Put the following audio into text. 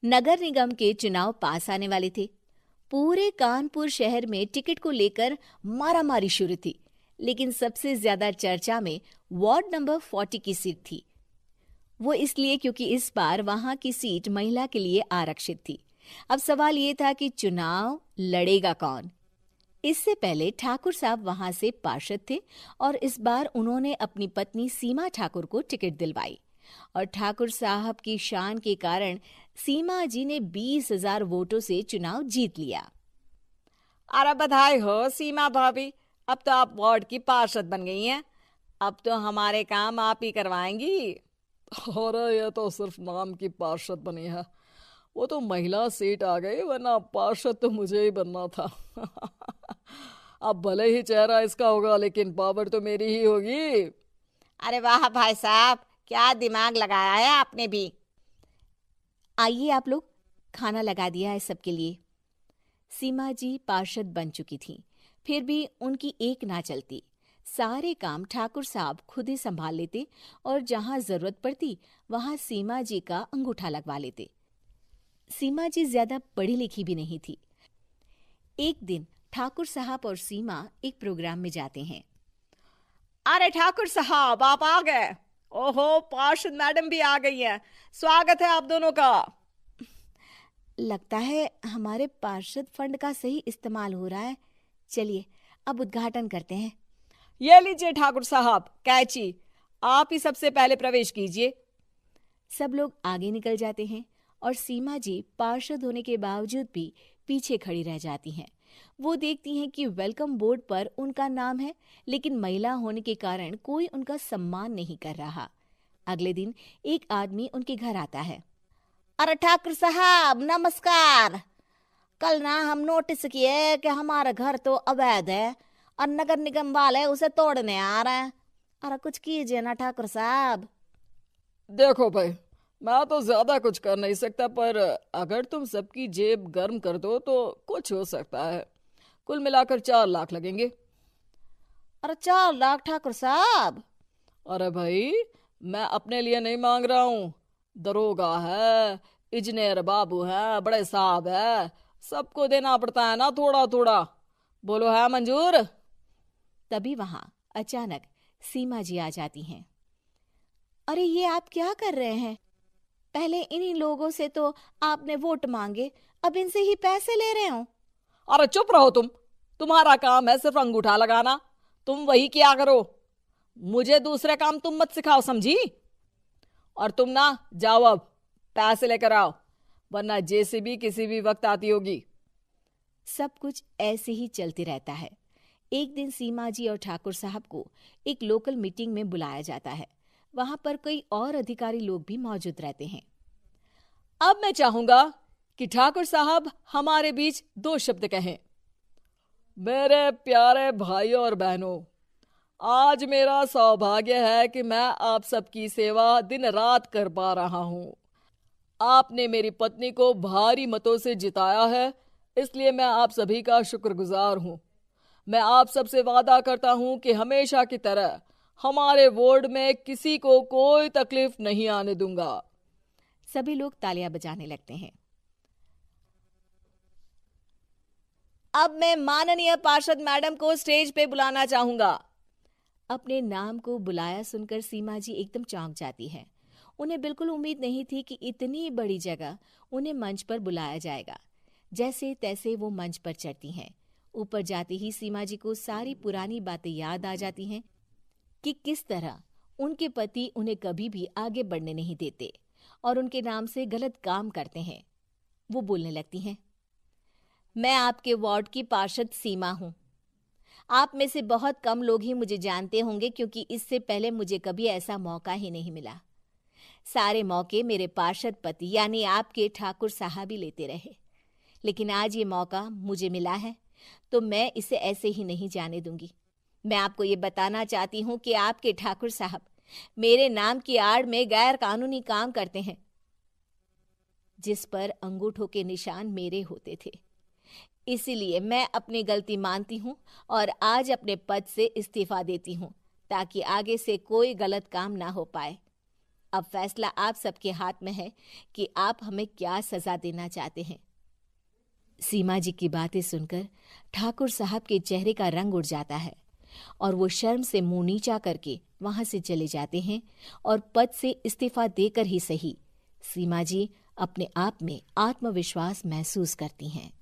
नगर निगम के चुनाव पास आने वाले थे। पूरे कानपुर शहर में टिकट को लेकर मारामारी शुरू थी, लेकिन सबसे ज्यादा चर्चा में वार्ड नंबर 40 की सीट थी। वो इसलिए क्योंकि इस बार वहां की सीट महिला के लिए आरक्षित थी। अब सवाल ये था कि चुनाव लड़ेगा कौन। इससे पहले ठाकुर साहब वहां से पार्षद थे और इस बार उन्होंने अपनी पत्नी सीमा ठाकुर को टिकट दिलवाई और ठाकुर साहब की शान के कारण सीमा जी ने 20,000 वोटों से चुनाव जीत लिया। अरे बधाई हो सीमा भाभी, अब तो आप वार्ड की पार्षद बन गई हैं। अब तो हमारे काम आप ही करवाएंगी। अरे ये तो सिर्फ नाम की पार्षद बनी है, वो तो महिला सीट आ गई, वरना पार्षद तो मुझे ही बनना था। अब भले ही चेहरा इसका होगा, लेकिन पावर तो मेरी ही होगी। अरे वाह भाई साहब, क्या दिमाग लगाया है आपने भी। आइए आप लोग, खाना लगा दिया है सबके लिए। सीमा जी पार्षद बन चुकी थीं, फिर भी उनकी एक ना चलती। सारे काम ठाकुर साहब खुद ही संभाल लेते और जहां जरूरत पड़ती वहां सीमा जी का अंगूठा लगवा लेते। सीमा जी ज्यादा पढ़ी लिखी भी नहीं थी। एक दिन ठाकुर साहब और सीमा एक प्रोग्राम में जाते हैं। अरे ठाकुर साहब, आप आ गए। ओहो, पार्षद मैडम भी आ गई हैं। स्वागत है आप दोनों का। लगता है हमारे पार्षद फंड का सही इस्तेमाल हो रहा है। चलिए अब उद्घाटन करते हैं। ये लीजिए ठाकुर साहब कैची, आप ही सबसे पहले प्रवेश कीजिए। सब लोग आगे निकल जाते हैं और सीमा जी पार्षद होने के बावजूद भी पीछे खड़ी रह जाती हैं। वो देखती हैं कि वेलकम बोर्ड पर उनका नाम है, लेकिन महिला होने के कारण कोई उनका सम्मान नहीं कर रहा। अगले दिन एक आदमी उनके घर आता है। अरे ठाकुर साहब नमस्कार। कल ना हम नोटिस किए कि हमारा घर तो अवैध है और नगर निगम वाले उसे तोड़ने आ रहे हैं। अरे कुछ कीजिए ना ठाकुर साहब। देखो भाई, मैं तो ज्यादा कुछ कर नहीं सकता, पर अगर तुम सबकी जेब गर्म कर दो तो कुछ हो सकता है। कुल मिलाकर 4 लाख लगेंगे। अरे 4 लाख ठाकुर साहब? अरे भाई, मैं अपने लिए नहीं मांग रहा हूँ। दरोगा है, इंजीनियर बाबू है, बड़े साहब है, सबको देना पड़ता है ना थोड़ा थोड़ा। बोलो है मंजूर? तभी वहां अचानक सीमा जी आ जाती हैं। अरे ये आप क्या कर रहे हैं? पहले इन्हीं लोगों से तो आपने वोट मांगे, अब इनसे ही पैसे ले रहे हो। अरे चुप रहो तुम, तुम्हारा काम है सिर्फ अंगूठा लगाना, तुम वही किया करो। मुझे दूसरे काम तुम मत सिखाओ, समझी? और तुम ना जाओ, अब पैसे लेकर आओ, वरना जेसीबी किसी भी वक्त आती होगी। सब कुछ ऐसे ही चलते रहता है। एक दिन सीमा जी और ठाकुर साहब को एक लोकल मीटिंग में बुलाया जाता है। वहां पर कई और अधिकारी लोग भी मौजूद रहते हैं। अब मैं चाहूंगा कि ठाकुर साहब हमारे बीच 2 शब्द कहें। मेरे प्यारे भाइयों और बहनों, आज मेरा सौभाग्य है कि मैं आप सबकी सेवा दिन रात कर पा रहा हूं। आपने मेरी पत्नी को भारी मतों से जिताया है, इसलिए मैं आप सभी का शुक्रगुजार हूं। मैं आप सबसे वादा करता हूं कि हमेशा की तरह हमारे वार्ड में किसी को कोई तकलीफ नहीं आने दूंगा। सभी लोग तालियां बजाने लगते हैं। अब मैं माननीय पार्षद मैडम को स्टेज पे बुलाना चाहूंगा। अपने नाम को बुलाया सुनकर सीमा जी एकदम चौंक जाती है। उन्हें बिल्कुल उम्मीद नहीं थी कि इतनी बड़ी जगह उन्हें मंच पर बुलाया जाएगा। जैसे तैसे वो मंच पर चढ़ती हैं। ऊपर जाते ही सीमा जी को सारी पुरानी बातें याद आ जाती हैं कि किस तरह उनके पति उन्हें कभी भी आगे बढ़ने नहीं देते और उनके नाम से गलत काम करते हैं। वो बोलने लगती हैं। मैं आपके वार्ड की पार्षद सीमा हूं। आप में से बहुत कम लोग ही मुझे जानते होंगे, क्योंकि इससे पहले मुझे कभी ऐसा मौका ही नहीं मिला। सारे मौके मेरे पार्षद पति यानी आपके ठाकुर साहब ही लेते रहे, लेकिन आज ये मौका मुझे मिला है तो मैं इसे ऐसे ही नहीं जाने दूंगी। मैं आपको ये बताना चाहती हूँ कि आपके ठाकुर साहब मेरे नाम की आड़ में गैर कानूनी काम करते हैं, जिस पर अंगूठों के निशान मेरे होते थे। इसीलिए मैं अपनी गलती मानती हूँ और आज अपने पद से इस्तीफा देती हूँ, ताकि आगे से कोई गलत काम ना हो पाए। अब फैसला आप सबके हाथ में है कि आप हमें क्या सजा देना चाहते हैं। सीमा जी की बातें सुनकर ठाकुर साहब के चेहरे का रंग उड़ जाता है और वो शर्म से मुंह नीचा करके वहां से चले जाते हैं और पद से इस्तीफा देकर ही सही सीमा जी अपने आप में आत्मविश्वास महसूस करती हैं।